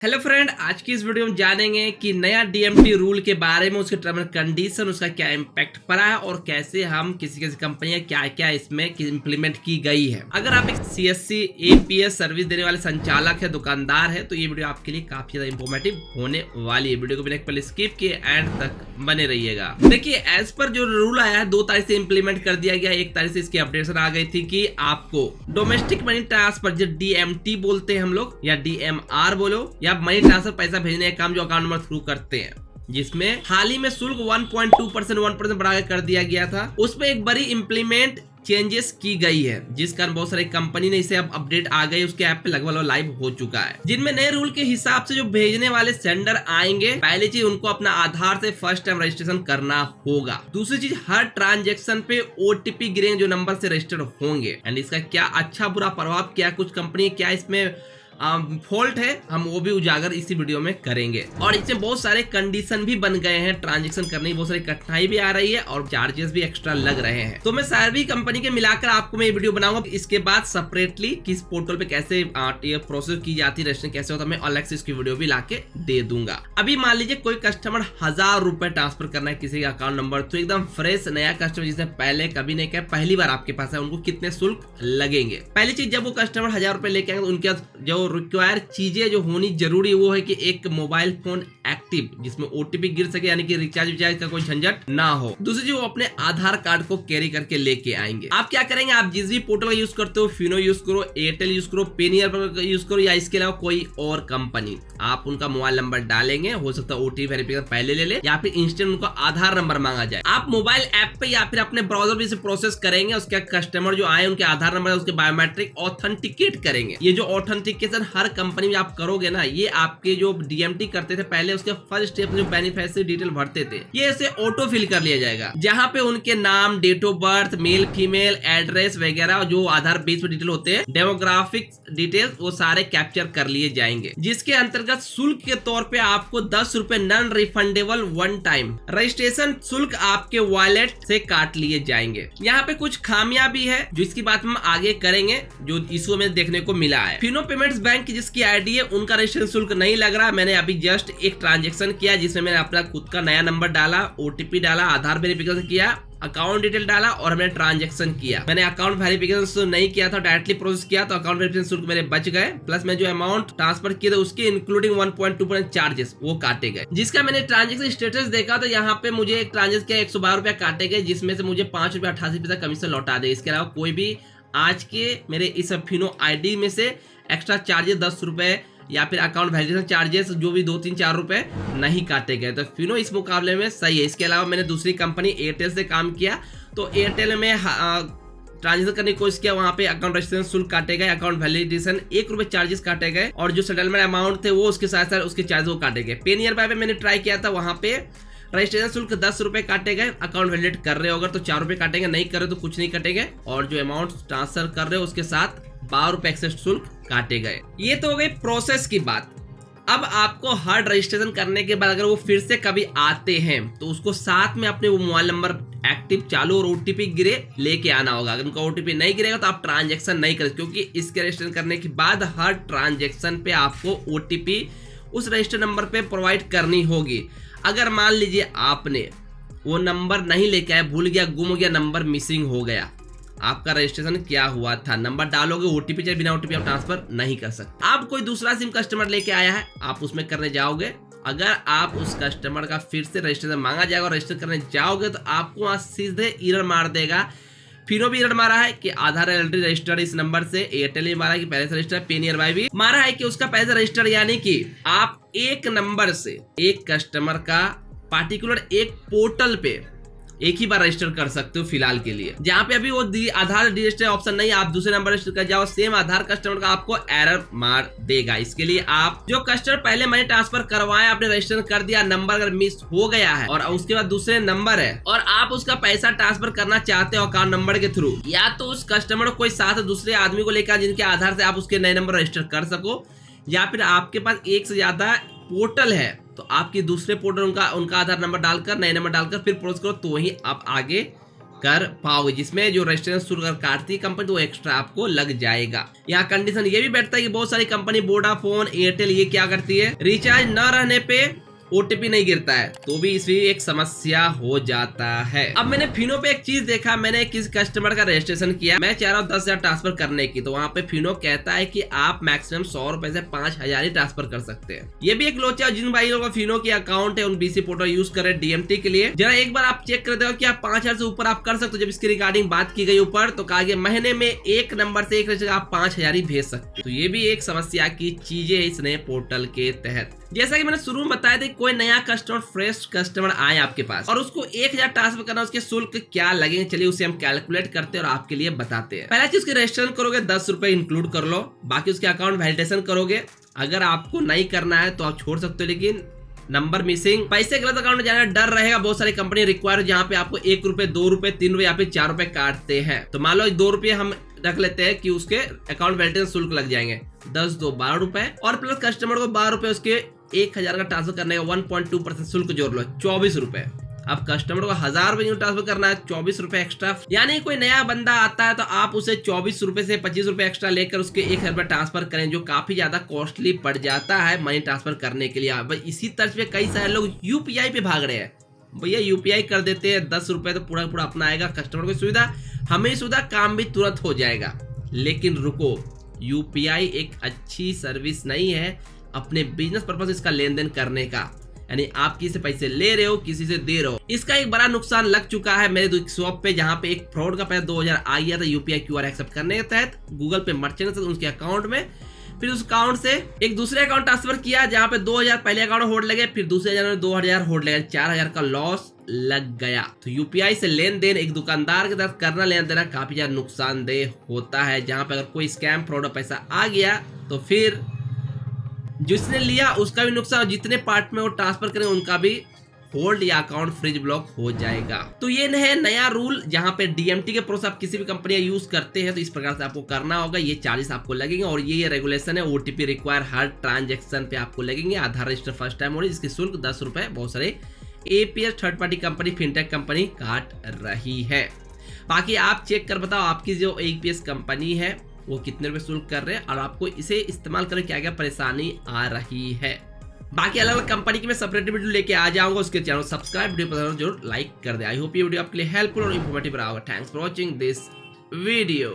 Hello friend, आज की इस वीडियो में जानेंगे कि नया डीएमटी रूल के बारे में, उसके टर्म एंड कंडीशन, उसका क्या इम्पैक्ट पड़ा है और कैसे हम किसी कंपनियां क्या क्या इसमें इम्प्लीमेंट की गई है। अगर आप एक सीएससी एपीएस सर्विस देने वाले संचालक है, दुकानदार है, तो ये वीडियो आपके लिए काफी ज्यादा इंफॉर्मेटिव होने वाली है। वीडियो को बिना पहले स्किप किए एंड तक बने रहिएगा। देखिए, एज पर जो रूल आया है 2 तारीख से इम्प्लीमेंट कर दिया गया। 1 तारीख से इसकी अपडेशन आ गई थी कि आपको डोमेस्टिक मनी ट्रांसफर, जो डीएमटी बोलते हैं हम लोग, या डीएमआर बोलो, या मनी ट्रांसफर, पैसा भेजने का काम जो अकाउंट नंबर थ्रू करते हैं, जिसमें हाल ही में शुल्क 1.2% 1% बढ़ा कर दिया गया था, उसमें एक बड़ी इम्प्लीमेंट चेंजेस की गई है, जिस कारण बहुत सारी कंपनी ने इसे अब अपडेट आ गई, उसके ऐप पे लगभग लाइव हो चुका है। जिनमें नए रूल के हिसाब से जो भेजने वाले सेंडर आएंगे, पहली चीज उनको अपना आधार से फर्स्ट टाइम रजिस्ट्रेशन करना होगा। दूसरी चीज, हर ट्रांजेक्शन पे ओटीपी गिरेंगे जो नंबर से रजिस्टर्ड होंगे। एंड इसका क्या अच्छा बुरा प्रभाव, क्या कुछ कंपनी क्या इसमें फॉल्ट है, हम वो भी उजागर इसी वीडियो में करेंगे। और इसमें बहुत सारे कंडीशन भी बन गए हैं, ट्रांजैक्शन करने की बहुत सारी कठिनाई भी आ रही है और चार्जेस भी एक्स्ट्रा लग रहे हैं। तो मैं सारी कंपनी के मिलाकर आपको मैं ये वीडियो बनाऊंगा। इसके बाद सेपरेटली किस पोर्टल पे कैसे ये प्रोसेस की जाती है, रजिस्ट्रेशन कैसे होता है, मैं अलग से इसकी वीडियो भी लाके दे दूंगा। अभी मान लीजिए कोई कस्टमर 1000 रुपए ट्रांसफर करना है किसी का अकाउंट नंबर, तो एकदम फ्रेश नया कस्टमर जिसने पहले कभी नहीं किया, पहली बार आपके पास है, उनको कितने शुल्क लगेंगे। पहली चीज, जब वो कस्टमर 1000 रुपए लेके आएंगे तो उनके जो रिक्वायर चीजें जो होनी जरूरी वो है कि एक मोबाइल फोन एक्टिव, जिसमें ओटीपी गिर सके, यानी कि रिचार्ज का कोई झंझट ना हो। दूसरी चीज, वो अपने आधार कार्ड को कैरी करके लेके आएंगे। आप क्या करेंगे, आप जिस भी पोर्टल का यूज करते हो, फिनो यूज करो, एयरटेल यूज करो, पेनियर यूज करो, या इसके अलावा कोई और कंपनी, आप उनका मोबाइल नंबर डालेंगे। हो सकता है ओटीपी वेरिफिकेशन पहले ले ले, या फिर इंस्टेंट उनको आधार नंबर मांगा जाए। आप मोबाइल ऐप पे या फिर अपने ब्राउजर पे इसे प्रोसेस करेंगे। उसके कस्टमर जो आए उनके आधार नंबर, उसके बायोमेट्रिक ऑथेंटिकेट करेंगे। ये जो ऑथेंटिकेशन हर कंपनी में आप करोगे ना, ये आपके जो डीएमटी करते थे पहले, उसके फर्स्ट स्टेप जो बेनिफिशियरी डिटेल भरते थे, ये इसे ऑटो फिल कर लिया जाएगा, जहां पे उनके नाम, date of birth, male female, address वगैरह जो आधार बेस पे डिटेल होते हैं, डेमोग्राफिक डिटेल्स, वो सारे कैप्चर कर लिए जाएंगे। जिसके अंतर्गत शुल्क के तौर पे आपको 10 रुपए non refundable one time registration शुल्क आपके वॉलेट से काट लिए जाएंगे। यहाँ पे कुछ खामियां भी है, जो इसकी बात हम आगे करेंगे, जो इशू में देखने को मिला है। फिनो पेमेंट्स बैंक की जिसकी आईडी है, उनका रजिस्ट्रेशन शुल्क नहीं लग रहा। मैंने अभी जस्ट एक ट्रांजैक्शन किया जिसमें मैंने अपना खुद का नया नंबर डाला, ओटीपी डाला, आधार वेरिफिकेशन किया, अकाउंट डिटेल डाला और मैंने ट्रांजैक्शन किया। मैंने अकाउंट वेरिफिकेशन नहीं किया था, डायरेक्टली प्रोसेस किया, तो अकाउंट वेरिफिकेशन शुल्क मेरे बच गए। प्लस मैं जो अमाउंट ट्रांसफर किया था उसके इंक्लूडिंग 1.2% चार्जेस वो काटे गए। जिसका मैंने ट्रांजैक्शन स्टेटस देखा तो यहाँ पे मुझे एक ट्रांजेक्शन किया, 112 रुपया काटे गए, जिसमें से मुझे 5 रुपया 88 पैसा कमीशन लौटा दे। इसके अलावा कोई भी आज के मेरे इस फिनो आईडी में से एक्स्ट्रा चार्जेस 10 रुपए या फिर अकाउंट वेरिफिकेशन चार्जेस जो भी 2-3-4 रुपए नहीं काटे गए। तो फिनो इस मुकाबले में सही है। इसके अलावा मैंने दूसरी कंपनी एयरटेल से काम किया, तो एयरटेल में ट्रांजेक्शन करने की कोशिश किया, वहां पे अकाउंट रजिस्ट्रेशन शुल्क काटे गए, अकाउंट वैलिडेशन 1 रुपए चार्जेस काटे गए, और जो सेटलमेंट अमाउंट थे वो उसके साथ साथ उसके चार्जेस वो काटे गए। पेनियर बाय पे मैंने ट्राई किया था, वहां पे रजिस्ट्रेशन शुल्क 10 रुपए काटे गए। अकाउंट वैलिडेट कर रहे हो अगर तो 4 रुपए काटेंगे, नहीं कर रहे तो कुछ नहीं कटेंगे, और जो अमाउंट ट्रांसफर कर रहे हो उसके साथ 12 रुपए एक्सेस शुल्क काटे गए। ये तो हो गई प्रोसेस की बात। अब आपको हर रजिस्ट्रेशन करने के बाद अगर वो फिर से कभी आते हैं तो उसको साथ में अपने वो मोबाइल नंबर एक्टिव चालू और ओटीपी गिरे लेके आना होगा। अगर उनका ओटीपी नहीं गिरेगा तो आप ट्रांजैक्शन नहीं करें, क्योंकि इसके रजिस्ट्रेशन करने के बाद हर ट्रांजैक्शन पे आपको ओटीपी उस रजिस्टर नंबर पे प्रोवाइड करनी होगी। अगर मान लीजिए आपने वो नंबर नहीं लेके आए, भूल गया, गुम हो गया, नंबर मिसिंग हो गया, आपका रजिस्ट्रेशन क्या हुआ था, नंबर डालोगे, ओटीपी चाहे बिना ओटीपी आप ट्रांसफर नहीं कर सकते। आप कोई दूसरा सिम कस्टमर लेके आया है, आप उसमें करने जाओगे, अगर आप उस कस्टमर का फिर से रजिस्ट्रेशन मांगा जाएगा और रजिस्टर करने जाओगे तो आपको वहां सीधे एरर मार देगा। फिनो भी एरर मारा है कि आधार ऑलरेडी रजिस्टर्ड इस नंबर से, एयरटेल भी मारा है कि पहले से रजिस्टर्ड, पेनियर बाय भी मारा है कि उसका पहले से रजिस्टर्ड, यानी कि आप एक नंबर से एक कस्टमर का पार्टिकुलर एक पोर्टल पे एक ही बार रजिस्टर कर सकते हो फिलहाल के लिए। जहाँ पे अभी वो आधार रजिस्टर ऑप्शन नहीं, आप दूसरे नंबर रजिस्टर कर जाओ, सेम आधार कस्टमर का आपको एरर मार देगा। इसके लिए आप जो कस्टमर पहले मनी ट्रांसफर करवाए, आपने रजिस्टर कर दिया, नंबर अगर मिस हो गया है और उसके बाद दूसरे नंबर है और आप उसका पैसा ट्रांसफर करना चाहते हो अकाउंट नंबर के थ्रू, या तो उस कस्टमर को कोई साथ दूसरे आदमी को लेकर जिनके आधार से आप उसके नए नंबर रजिस्टर कर सको, या फिर आपके पास एक से ज्यादा पोर्टल है तो आपकी दूसरे पोर्टल उनका आधार नंबर डालकर, नए नंबर डालकर फिर प्रोसेस करो, तो ही आप आगे कर पाओगे, जिसमें जो रजिस्ट्रेशन शुल्क काटती है कंपनी तो एक्स्ट्रा आपको लग जाएगा। यहाँ कंडीशन ये भी बैठता है कि बहुत सारी कंपनी वोडाफोन, एयरटेल ये क्या करती है, रिचार्ज न रहने पे ओटीपी नहीं गिरता है, तो भी इसमें एक समस्या हो जाता है। अब मैंने फिनो पे एक चीज देखा, मैंने किसी कस्टमर का रजिस्ट्रेशन किया, मैं चाह रहा हूँ 10,000 ट्रांसफर करने की, तो वहाँ पे फिनो कहता है कि आप मैक्सिमम 100 रुपए से 5,000 ही ट्रांसफर कर सकते हैं। ये भी एक लोचा, जिन भाइयों का फिनो की अकाउंट है उन बीसी पोर्टल यूज करे डीएमटी के लिए, जरा एक बार आप चेक करते हो कि आप 5,000 से ऊपर आप कर सकते हो। जब इसकी रिगार्डिंग बात की गई ऊपर, तो कहा गया महीने में एक नंबर से एक आप 5,000 ही भेज सकते हो। तो ये भी एक समस्या की चीजें इस नए पोर्टल के तहत। जैसा कि मैंने शुरू में बताया था, कोई नया कस्टमर, फ्रेश कस्टमर आए आपके पास और उसको 1,000 ट्रांसफर करना, उसके शुल्क क्या लगेंगे, चलिए उसे हम कैलकुलेट करते हैं और आपके लिए बताते हैं। पहला चीज उसके रजिस्ट्रेशन करोगे 10 रुपए इंक्लूड कर लो, बाकी उसके अकाउंट वैलिडेशन करोगे। अगर आपको नहीं करना है तो आप छोड़ सकते हो, लेकिन नंबर मिसिंग, पैसे गलत अकाउंट में जाने का डर रहेगा। बहुत सारी कंपनी रिक्वायर जहाँ पे आपको 1 रुपए, 2 रुपए, 3 रुपए या फिर 4 रुपए काटते हैं। तो मान लो 2 रुपए हम रख लेते हैं कि उसके अकाउंट वैलिडेशन शुल्क लग जाएंगे, 10 2 12 रुपए, और प्लस कस्टमर को 12 रुपए उसके 1,000 का ट्रांसफर करने का 1.2% शुल्क जोड़ लो, 24 रुपए। अब कस्टमर को 1,000 रुपए ट्रांसफर करना है, 24 रुपए एक्स्ट्रा। यानी कोई नया बंदा आता है तो आप उसे 24 रुपए से 25 रुपए एक्स्ट्रा लेकर उसके 1,000 रुपए ट्रांसफर करें, जो काफी ज्यादा कॉस्टली पड़ जाता है मनी ट्रांसफर करने के लिए। अब इसी तर्ज पे कई सारे लोग यूपीआई पे भाग रहे हैं, भैया यूपीआई कर देते हैं, 10 रुपए तो पूरा पूरा अपना आएगा, कस्टमर को सुविधा, हमें सुविधा, काम भी तुरंत हो जाएगा। लेकिन रुको, यूपीआई एक अच्छी सर्विस नहीं है अपने बिजनेस पर्पस इसका लेन देन करने का। यानी आप किसी से पैसे ले रहे हो, किसी से दे रहे हो, इसका एक बड़ा नुकसान लग चुका है मेरे शॉप पे, जहां पे एक फ्रॉड का पैसा 2,000 आ गया था यूपीआई क्यूआर एक्सेप्ट करने के तहत। गूगल पे मर्चेंट से उसके अकाउंट में, फिर उस अकाउंट से एक दूसरे अकाउंट ट्रांसफर किया जहां पे 2,000 पहले अकाउंट होल्ड लगे, फिर दूसरे अकाउंट में 2,000 होल्ड लगे, 4,000 का लॉस लग गया। तो यूपीआई से लेन देन एक दुकानदार के साथ करना, लेन देना काफी ज्यादा नुकसानदेह होता है। जहां पे अगर कोई स्कैम फ्रॉड पैसा आ गया तो फिर जिसने लिया उसका भी नुकसान, जितने पार्ट में वो ट्रांसफर करें उनका भी होल्ड या अकाउंट फ्रीज ब्लॉक हो जाएगा। तो ये है नया रूल, जहां पे डीएमटी के प्रोसेस आप किसी भी कंपनी यूज करते हैं तो इस प्रकार से आपको करना होगा। ये चार्जेस आपको लगेंगे और ये रेगुलेशन है, ओटीपी रिक्वायर हर ट्रांजेक्शन पे आपको लगेंगे। आधार रजिस्टर फर्स्ट टाइम हो रही है, जिसकी शुल्क 10 रुपए बहुत सारे APS third party company, fintech company काट रही है। बाकी आप चेक कर बताओ आपकी जो एपीएस कंपनी है वो कितने रुपए शुल्क कर रहे हैं और आपको इसे इस्तेमाल करके क्या क्या परेशानी आ रही है। बाकी अलग अलग कंपनी की मैं सेपरेट वीडियो लेके आ जाऊंगा, उसके चैनल सब्सक्राइब, वीडियो पसंद जरूर लाइक कर दे। आई होप ये वीडियो आपके लिए हेल्पफुल और इंफॉर्मेटिव रहा होगा। Thanks for watching this video.